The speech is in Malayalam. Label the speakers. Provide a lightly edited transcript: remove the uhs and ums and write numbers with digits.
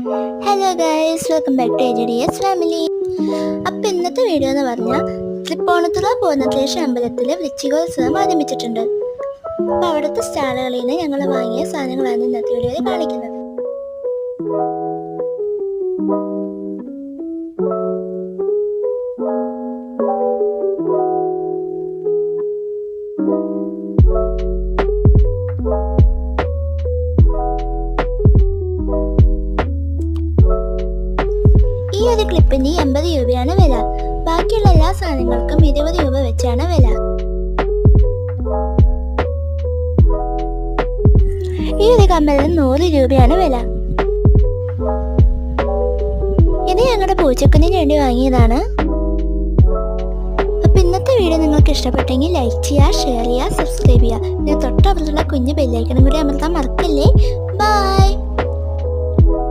Speaker 1: Hello guys, welcome back to AJDS family. അപ്പം ഇന്നത്തെ വീഡിയോ എന്ന് പറഞ്ഞാൽ തൃപ്പൂണിത്തുറ പൂർണ്ണത്രേശ്വര അമ്പലത്തിൽ വൃശ്ചികോത്സവം ആരംഭിച്ചിട്ടുണ്ട്. അപ്പോൾ അവിടുത്തെ സ്റ്റാളുകളിൽ നിന്ന് ഞങ്ങൾ വാങ്ങിയ സാധനങ്ങളാണ് ഇന്നത്തെ വീഡിയോയിൽ കാണിക്കുന്നത്. ഈ ഒരു ക്ലിപ്പിന് 80 രൂപയാണ് വില. ബാക്കിയുള്ള എല്ലാ സാധനങ്ങൾക്കും 20 രൂപ വെച്ചാണ് വില. ഈ ഒരു കമ്മലിന് 100 രൂപയാണ് വില. ഇത് ഞങ്ങളുടെ പൂച്ചക്കുഞ്ഞിന് വേണ്ടി വാങ്ങിയതാണ്. അപ്പൊ ഇന്നത്തെ വീഡിയോ നിങ്ങൾക്ക് ഇഷ്ടപ്പെട്ടെങ്കിൽ ലൈക്ക് ചെയ്യുക, ഷെയർ ചെയ്യുക, സബ്സ്ക്രൈബ് ചെയ്യുക. പിന്നെ തൊട്ടപ്പുറത്തുള്ള കുഞ്ഞു ബെല്ലൈക്കണും കൂടി അമർത്താൻ മറക്കല്ലേ. ബൈ.